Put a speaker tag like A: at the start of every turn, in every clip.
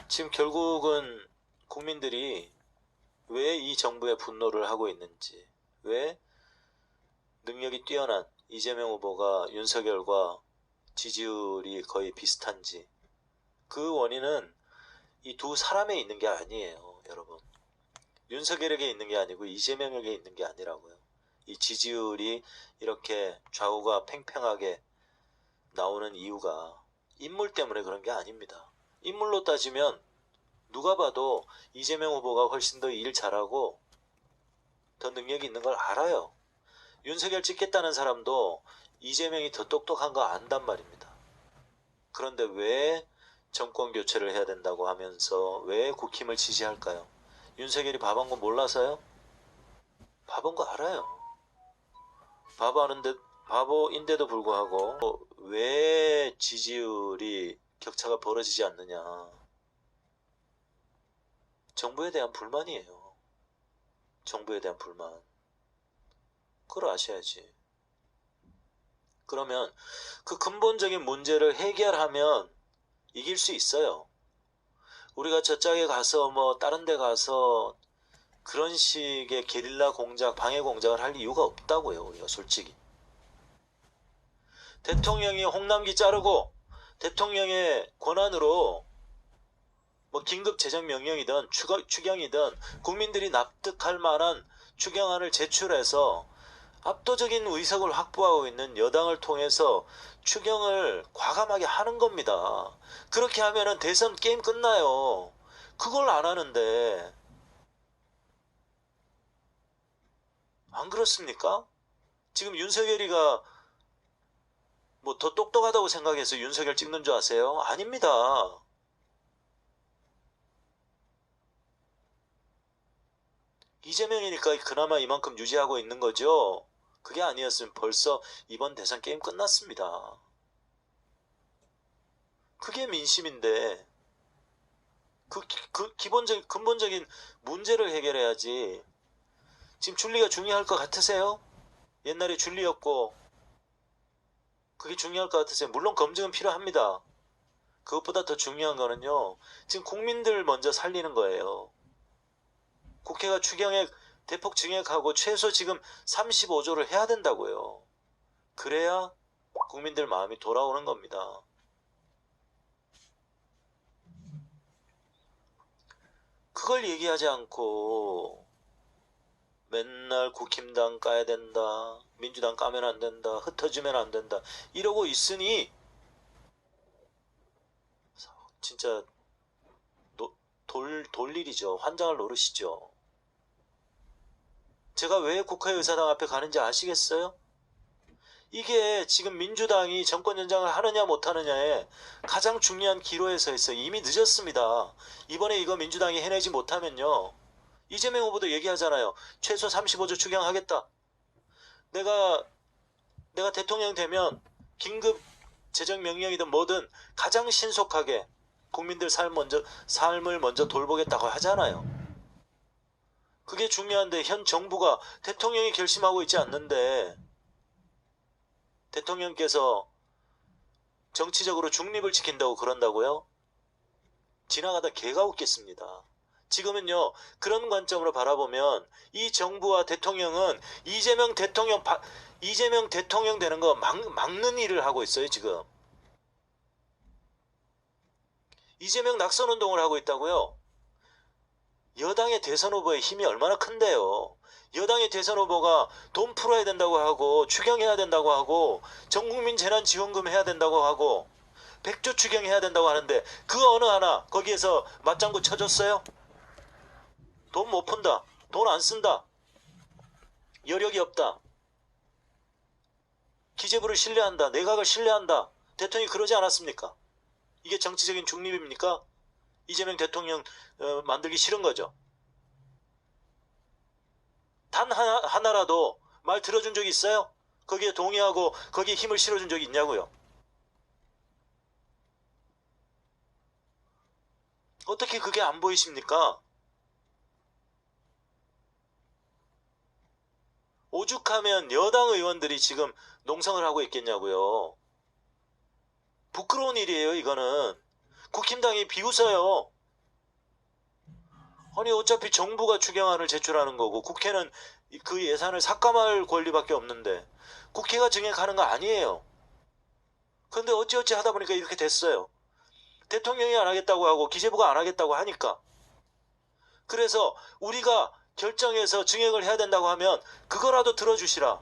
A: 지금 결국은 국민들이 왜 이 정부에 분노를 하고 있는지, 왜 능력이 뛰어난 이재명 후보가 윤석열과 지지율이 거의 비슷한지, 그 원인은 이 두 사람에 있는 게 아니에요, 여러분. 윤석열에게 있는 게 아니고 이재명에게 있는 게 아니라고요. 이 지지율이 이렇게 좌우가 팽팽하게 나오는 이유가 인물 때문에 그런 게 아닙니다. 인물로 따지면 누가 봐도 이재명 후보가 훨씬 더 일 잘하고 더 능력이 있는 걸 알아요. 윤석열 찍겠다는 사람도 이재명이 더 똑똑한 거 안단 말입니다. 그런데 왜 정권 교체를 해야 된다고 하면서 왜 국힘을 지지할까요? 윤석열이 바본 거 몰라서요? 바본 거 알아요. 바보인데도 불구하고 왜 지지율이 격차가 벌어지지 않느냐. 정부에 대한 불만이에요. 정부에 대한 불만. 그걸 아셔야지. 그러면 그 근본적인 문제를 해결하면 이길 수 있어요. 우리가 저짝에 가서 다른 데 가서 그런 식의 게릴라 공작, 방해 공작을 할 이유가 없다고요. 우리가 솔직히. 대통령이 홍남기 자르고 대통령의 권한으로 긴급 재정명령이든 추경이든 국민들이 납득할 만한 추경안을 제출해서 압도적인 의석을 확보하고 있는 여당을 통해서 추경을 과감하게 하는 겁니다. 그렇게 하면은 대선 게임 끝나요. 그걸 안 하는데 안 그렇습니까? 지금 윤석열이가 더 똑똑하다고 생각해서 윤석열 찍는 줄 아세요? 아닙니다. 이재명이니까 그나마 이만큼 유지하고 있는 거죠. 그게 아니었으면 벌써 이번 대선 게임 끝났습니다. 그게 민심인데 그 근본적인 문제를 해결해야지. 지금 줄리가 중요할 것 같으세요? 옛날에 줄리였고 그게 중요할 것 같으세요? 물론 검증은 필요합니다. 그것보다 더 중요한 거는요, 지금 국민들 먼저 살리는 거예요. 국회가 추경액 대폭 증액하고 최소 지금 35조를 해야 된다고요. 그래야 국민들 마음이 돌아오는 겁니다. 그걸 얘기하지 않고 맨날 국힘당 까야 된다, 민주당 까면 안 된다, 흩어지면 안 된다 이러고 있으니 진짜 돌일이죠. 환장을 노릇이죠. 제가 왜 국회의사당 앞에 가는지 아시겠어요? 이게 지금 민주당이 정권 연장을 하느냐 못하느냐에 가장 중요한 기로에 서 있어요. 이미 늦었습니다. 이번에 이거 민주당이 해내지 못하면요, 이재명 후보도 얘기하잖아요. 최소 35조 추경하겠다. 내가 대통령 되면 긴급 재정명령이든 뭐든 가장 신속하게 국민들 삶을 먼저 돌보겠다고 하잖아요. 그게 중요한데 현 정부가 대통령이 결심하고 있지 않는데 대통령께서 정치적으로 중립을 지킨다고 그런다고요? 지나가다 개가 웃겠습니다. 지금은요, 그런 관점으로 바라보면 이 정부와 대통령은 이재명 대통령 되는 거 막는 일을 하고 있어요. 지금 이재명 낙선운동을 하고 있다고요? 여당의 대선 후보의 힘이 얼마나 큰데요. 여당의 대선 후보가 돈 풀어야 된다고 하고 추경해야 된다고 하고 전국민 재난지원금 해야 된다고 하고 100조 추경해야 된다고 하는데 그 어느 하나 거기에서 맞장구 쳐줬어요? 돈 못 푼다, 돈 안 쓴다, 여력이 없다, 기재부를 신뢰한다, 내각을 신뢰한다, 대통령이 그러지 않았습니까? 이게 정치적인 중립입니까? 이재명 대통령 만들기 싫은 거죠. 단 하나라도 말 들어준 적이 있어요? 거기에 동의하고 거기에 힘을 실어준 적이 있냐고요? 어떻게 그게 안 보이십니까? 오죽하면 여당 의원들이 지금 농성을 하고 있겠냐고요. 부끄러운 일이에요. 이거는 국힘당이 비웃어요. 아니 어차피 정부가 추경안을 제출하는 거고 국회는 그 예산을 삭감할 권리밖에 없는데 국회가 증액하는 거 아니에요. 그런데 어찌어찌 하다 보니까 이렇게 됐어요. 대통령이 안 하겠다고 하고 기재부가 안 하겠다고 하니까. 그래서 우리가 결정해서 증액을 해야 된다고 하면 그거라도 들어주시라.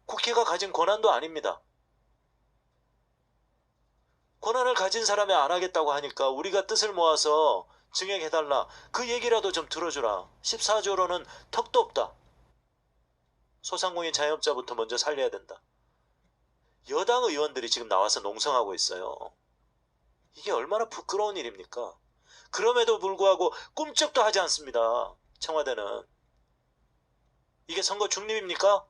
A: 국회가 가진 권한도 아닙니다. 권한을 가진 사람이 안 하겠다고 하니까 우리가 뜻을 모아서 증액해달라. 그 얘기라도 좀 들어주라. 14조로는 턱도 없다. 소상공인 자영업자부터 먼저 살려야 된다. 여당 의원들이 지금 나와서 농성하고 있어요. 이게 얼마나 부끄러운 일입니까? 그럼에도 불구하고 꿈쩍도 하지 않습니다. 청와대는. 이게 선거 중립입니까?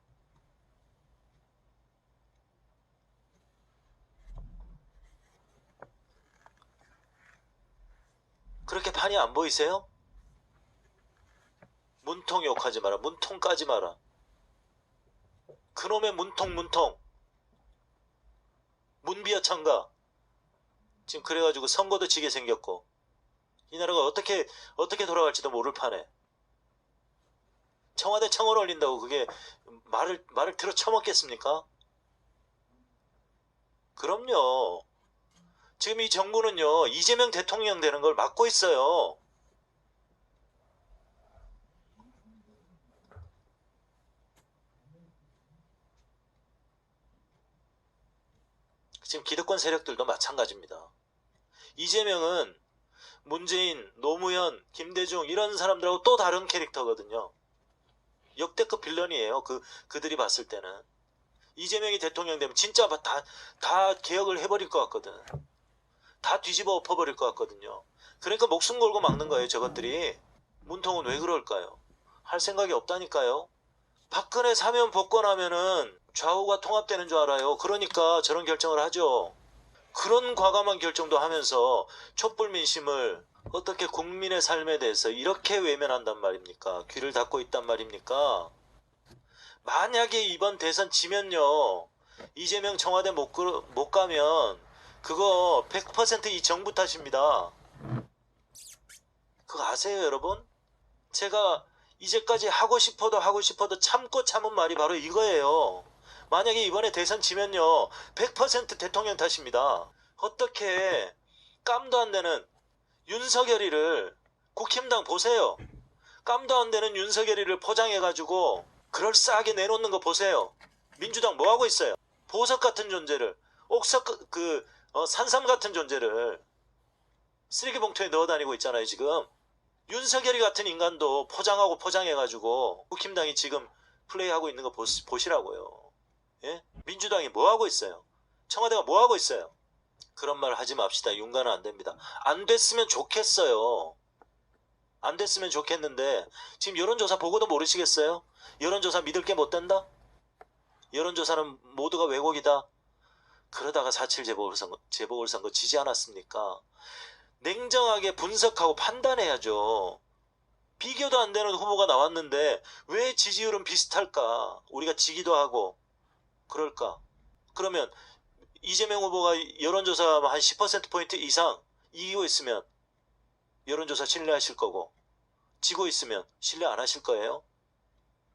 A: 그렇게 판이 안 보이세요? 문통 욕하지 마라. 문통 까지 마라. 그놈의 문통. 문비어 참가. 지금 그래가지고 선거도 지게 생겼고 이 나라가 어떻게 돌아갈지도 모를 판에 청와대 청원 올린다고 그게 말을 들어 쳐먹겠습니까? 그럼요. 지금 이 정부는요 이재명 대통령 되는 걸 막고 있어요. 지금 기득권 세력들도 마찬가지입니다. 이재명은 문재인, 노무현, 김대중 이런 사람들하고 또 다른 캐릭터거든요. 역대급 빌런이에요. 그들이 봤을 때는. 이재명이 대통령 되면 진짜 다 개혁을 해버릴 것 같거든. 다 뒤집어 엎어버릴 것 같거든요. 그러니까 목숨 걸고 막는 거예요. 저것들이. 문통은 왜 그럴까요? 할 생각이 없다니까요. 박근혜 사면 복권하면은 좌우가 통합되는 줄 알아요. 그러니까 저런 결정을 하죠. 그런 과감한 결정도 하면서 촛불 민심을 어떻게 국민의 삶에 대해서 이렇게 외면한단 말입니까? 귀를 닫고 있단 말입니까? 만약에 이번 대선 지면요 이재명 청와대 못 가면 그거 100% 이 정부 탓입니다. 그거 아세요 여러분? 제가 이제까지 하고 싶어도 참고 참은 말이 바로 이거예요. 만약에 이번에 대선 지면요 100% 대통령 탓입니다. 어떻게 깜도 안 되는 윤석열이를 국힘당 보세요. 깜도 안 되는 윤석열이를 포장해가지고 그럴싸하게 내놓는 거 보세요. 민주당 뭐하고 있어요? 보석 같은 존재를 옥석 산삼 같은 존재를 쓰레기 봉투에 넣어 다니고 있잖아요 지금. 윤석열이 같은 인간도 포장하고 포장해가지고 국힘당이 지금 플레이하고 있는 거 보시라고요. 예? 민주당이 뭐하고 있어요? 청와대가 뭐하고 있어요? 그런 말 하지 맙시다. 윤가는 안 됩니다. 안 됐으면 좋겠어요. 안 됐으면 좋겠는데 지금 여론조사 보고도 모르시겠어요? 여론조사 믿을 게 못 된다? 여론조사는 모두가 왜곡이다? 그러다가 4.7 재보궐선거 지지 않았습니까? 냉정하게 분석하고 판단해야죠. 비교도 안 되는 후보가 나왔는데 왜 지지율은 비슷할까? 우리가 지기도 하고 그럴까? 그러면 이재명 후보가 여론조사 한 10%포인트 이상 이기고 있으면 여론조사 신뢰하실 거고 지고 있으면 신뢰 안 하실 거예요?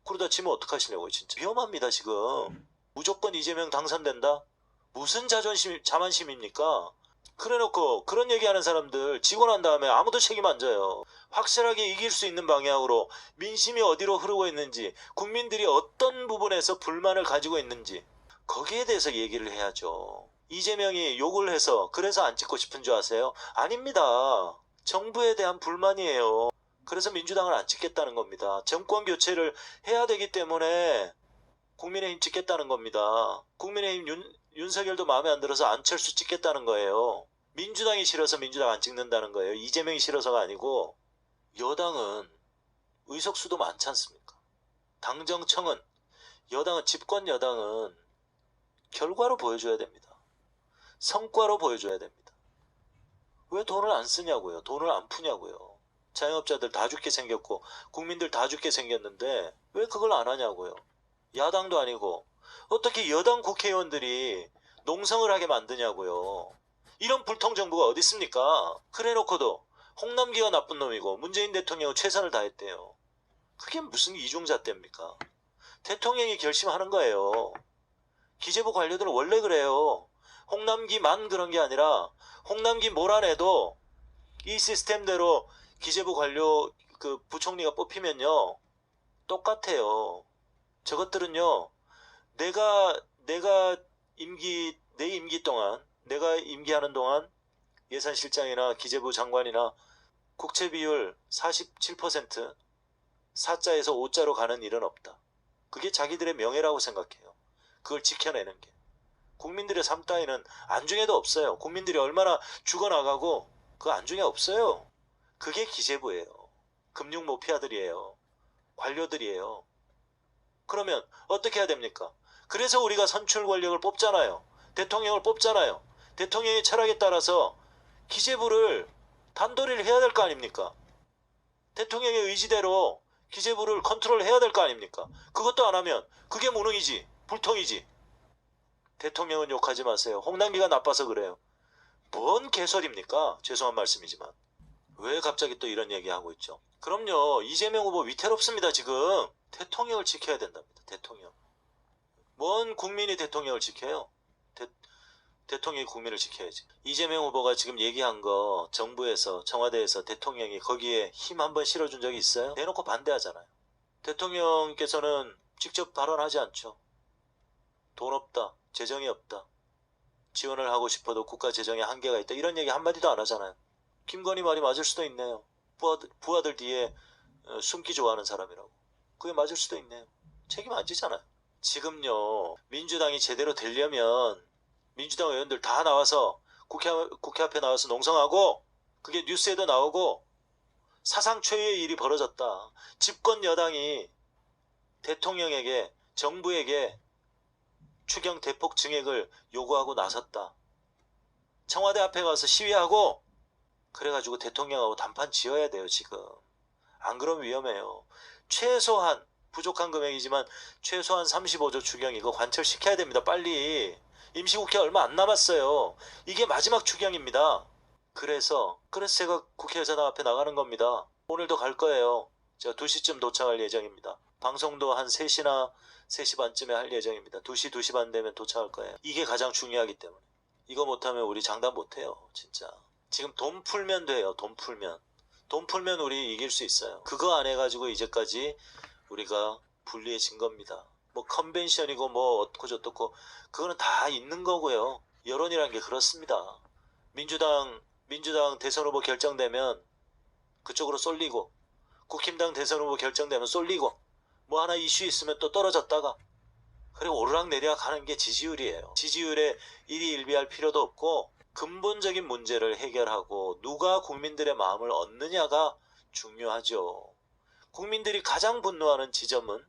A: 그러다 지면 어떡하시려고요 진짜. 위험합니다 지금. 무조건 이재명 당선된다? 무슨 자만심입니까? 그래놓고 그런 얘기하는 사람들 지고 난 다음에 아무도 책임 안 져요. 확실하게 이길 수 있는 방향으로 민심이 어디로 흐르고 있는지 국민들이 어떤 부분에서 불만을 가지고 있는지 거기에 대해서 얘기를 해야죠. 이재명이 욕을 해서 그래서 안 찍고 싶은 줄 아세요? 아닙니다. 정부에 대한 불만이에요. 그래서 민주당을 안 찍겠다는 겁니다. 정권 교체를 해야 되기 때문에 국민의힘 찍겠다는 겁니다. 국민의힘 윤석열도 마음에 안 들어서 안철수 찍겠다는 거예요. 민주당이 싫어서 민주당 안 찍는다는 거예요. 이재명이 싫어서가 아니고. 여당은 의석수도 많지 않습니까? 당정청은 여당은 집권 여당은 결과로 보여줘야 됩니다. 성과로 보여줘야 됩니다. 왜 돈을 안 쓰냐고요. 돈을 안 푸냐고요. 자영업자들 다 죽게 생겼고 국민들 다 죽게 생겼는데 왜 그걸 안 하냐고요. 야당도 아니고 어떻게 여당 국회의원들이 농성을 하게 만드냐고요. 이런 불통정부가 어디 있습니까? 그래놓고도 홍남기가 나쁜 놈이고 문재인 대통령은 최선을 다했대요. 그게 무슨 이중잣대입니까? 대통령이 결심하는 거예요. 기재부 관료들은 원래 그래요. 홍남기만 그런 게 아니라 홍남기 몰아내도 이 시스템대로 기재부 관료 그 부총리가 뽑히면요 똑같아요. 저것들은요 내가 내 임기 동안 내가 임기하는 동안 예산실장이나 기재부 장관이나 국채 비율 47% 4자에서 5자로 가는 일은 없다. 그게 자기들의 명예라고 생각해요. 그걸 지켜내는 게. 국민들의 삶 따위는 안중에도 없어요. 국민들이 얼마나 죽어나가고 그 안중에 없어요. 그게 기재부예요. 금융 모피아들이에요. 관료들이에요. 그러면 어떻게 해야 됩니까? 그래서 우리가 선출 권력을 뽑잖아요. 대통령을 뽑잖아요. 대통령의 철학에 따라서 기재부를 단도리를 해야 될 거 아닙니까? 대통령의 의지대로 기재부를 컨트롤해야 될 거 아닙니까? 그것도 안 하면 그게 무능이지, 불통이지. 대통령은 욕하지 마세요. 홍남기가 나빠서 그래요. 뭔 개소리입니까? 죄송한 말씀이지만. 왜 갑자기 또 이런 얘기하고 있죠? 그럼요. 이재명 후보 위태롭습니다. 지금. 대통령을 지켜야 된답니다. 대통령. 뭔 국민이 대통령을 지켜요? 대통령이 국민을 지켜야지. 이재명 후보가 지금 얘기한 거 정부에서 청와대에서 대통령이 거기에 힘 한번 실어준 적이 있어요? 대놓고 반대하잖아요. 대통령께서는 직접 발언하지 않죠. 돈 없다. 재정이 없다. 지원을 하고 싶어도 국가 재정에 한계가 있다. 이런 얘기 한마디도 안 하잖아요. 김건희 말이 맞을 수도 있네요. 부하들 뒤에 숨기 좋아하는 사람이라고. 그게 맞을 수도 있네요. 책임 안 지잖아요. 지금요. 민주당이 제대로 되려면 민주당 의원들 다 나와서 국회 앞에 나와서 농성하고 그게 뉴스에도 나오고 사상 초유의 일이 벌어졌다. 집권 여당이 대통령에게 정부에게 추경 대폭 증액을 요구하고 나섰다. 청와대 앞에 가서 시위하고 그래가지고 대통령하고 단판 지어야 돼요. 지금. 안 그러면 위험해요. 최소한 부족한 금액이지만 최소한 35조 추경 이거 관철시켜야 됩니다. 빨리. 임시국회 얼마 안 남았어요. 이게 마지막 추경입니다. 그래서 제가 국회의사당 앞에 나가는 겁니다. 오늘도 갈 거예요. 제가 2시쯤 도착할 예정입니다. 방송도 한 3시나 3시 반쯤에 할 예정입니다. 2시, 2시 반 되면 도착할 거예요. 이게 가장 중요하기 때문에. 이거 못하면 우리 장담 못해요. 진짜. 지금 돈 풀면 돼요. 돈 풀면. 돈 풀면 우리 이길 수 있어요. 그거 안 해가지고 이제까지 우리가 불리해진 겁니다. 뭐 컨벤션이고 뭐 어떻고 저떻고 그거는 다 있는 거고요. 여론이란 게 그렇습니다. 민주당 대선 후보 결정되면 그쪽으로 쏠리고 국힘당 대선 후보 결정되면 쏠리고 뭐 하나 이슈 있으면 또 떨어졌다가 그리고 오르락내리락 하는 게 지지율이에요. 지지율에 일희일비할 필요도 없고 근본적인 문제를 해결하고 누가 국민들의 마음을 얻느냐가 중요하죠. 국민들이 가장 분노하는 지점은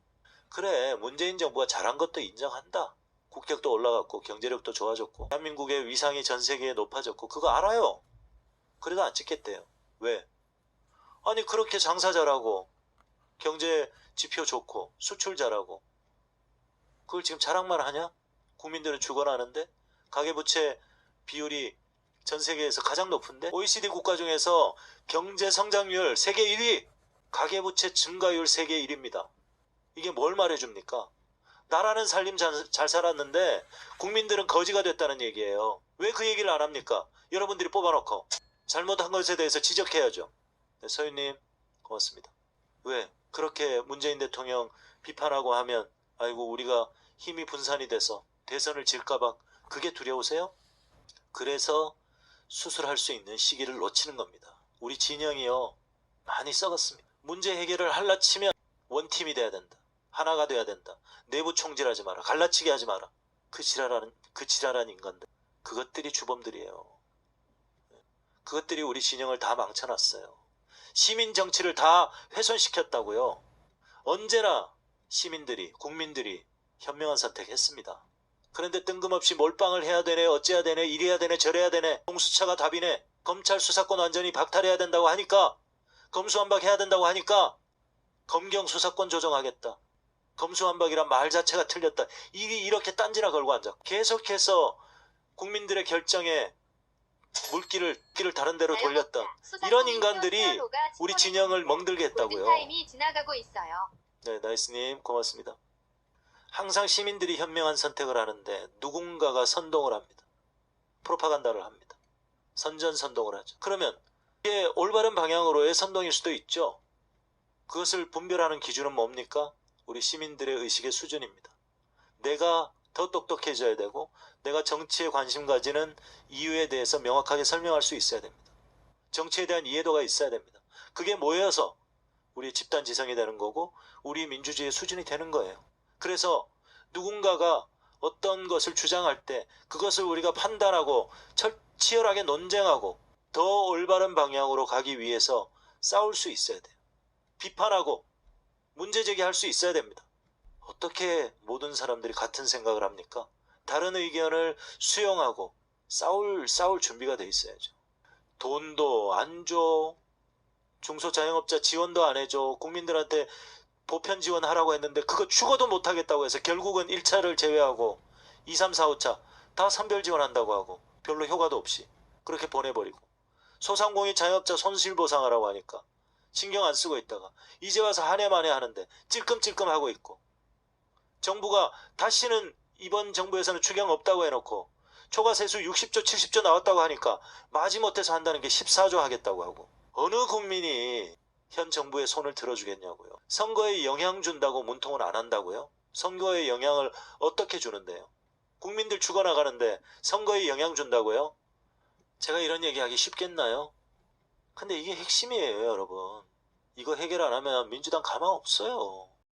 A: 그래 문재인 정부가 잘한 것도 인정한다. 국격도 올라갔고 경제력도 좋아졌고 대한민국의 위상이 전 세계에 높아졌고 그거 알아요. 그래도 안 찍겠대요. 왜? 아니 그렇게 장사 잘하고 경제 지표 좋고 수출 잘하고 그걸 지금 자랑만 하냐? 국민들은 죽어나는데 가계부채 비율이 전 세계에서 가장 높은데 OECD 국가 중에서 경제 성장률 세계 1위 가계부채 증가율 세계 1위입니다. 이게 뭘 말해줍니까? 나라는 살림 잘 살았는데 국민들은 거지가 됐다는 얘기예요. 왜 그 얘기를 안 합니까? 여러분들이 뽑아놓고 잘못한 것에 대해서 지적해야죠. 네, 서윤님 고맙습니다. 왜? 그렇게 문재인 대통령 비판하고 하면 아이고 우리가 힘이 분산이 돼서 대선을 질까봐 그게 두려우세요? 그래서 수술할 수 있는 시기를 놓치는 겁니다. 우리 진영이요 많이 썩었습니다. 문제 해결을 할라 치면 원팀이 돼야 된다. 하나가 돼야 된다. 내부 총질하지 마라. 갈라치기 하지 마라. 그 지랄한 인간들. 그것들이 주범들이에요. 그것들이 우리 진영을 다 망쳐놨어요. 시민 정치를 다 훼손시켰다고요. 언제나 시민들이 국민들이 현명한 선택했습니다. 그런데 뜬금없이 몰빵을 해야 되네 어째야 되네 이래야 되네 저래야 되네 공수처가 답이네 검찰 수사권 완전히 박탈해야 된다고 하니까 검수완박해야 된다고 하니까 검경 수사권 조정하겠다. 검수완박이란 말 자체가 틀렸다. 이렇게 딴지나 걸고 앉아. 계속해서 국민들의 결정에 물길을 다른 데로 돌렸던 이런 인간들이 우리 진영을 멍들게 했다고요.
B: 타임이 지나가고 있어요.
A: 네, 나이스님 고맙습니다. 항상 시민들이 현명한 선택을 하는데 누군가가 선동을 합니다. 프로파간다를 합니다. 선전선동을 하죠. 그러면 이게 올바른 방향으로의 선동일 수도 있죠. 그것을 분별하는 기준은 뭡니까? 우리 시민들의 의식의 수준입니다. 내가 더 똑똑해져야 되고 내가 정치에 관심 가지는 이유에 대해서 명확하게 설명할 수 있어야 됩니다. 정치에 대한 이해도가 있어야 됩니다. 그게 모여서 우리 집단지성이 되는 거고 우리 민주주의의 수준이 되는 거예요. 그래서 누군가가 어떤 것을 주장할 때 그것을 우리가 판단하고 치열하게 논쟁하고 더 올바른 방향으로 가기 위해서 싸울 수 있어야 돼요. 비판하고 문제제기할 수 있어야 됩니다. 어떻게 모든 사람들이 같은 생각을 합니까? 다른 의견을 수용하고 싸울 준비가 돼 있어야죠. 돈도 안 줘. 중소자영업자 지원도 안 해줘. 국민들한테 보편 지원하라고 했는데 그거 죽어도 못하겠다고 해서 결국은 1차를 제외하고 2, 3, 4, 5차 다 선별 지원한다고 하고 별로 효과도 없이 그렇게 보내버리고 소상공인 자영업자 손실보상하라고 하니까 신경 안 쓰고 있다가 이제 와서 한 해 만에 하는데 찔끔찔끔 하고 있고 정부가 다시는 이번 정부에서는 추경 없다고 해놓고 초과세수 60조 70조 나왔다고 하니까 마지못해서 한다는 게 14조 하겠다고 하고 어느 국민이 현 정부의 손을 들어주겠냐고요. 선거에 영향 준다고 문통을 안 한다고요? 선거에 영향을 어떻게 주는데요? 국민들 죽어나가는데 선거에 영향 준다고요? 제가 이런 얘기하기 쉽겠나요? 근데 이게 핵심이에요, 여러분. 이거 해결 안 하면 민주당 가망 없어요.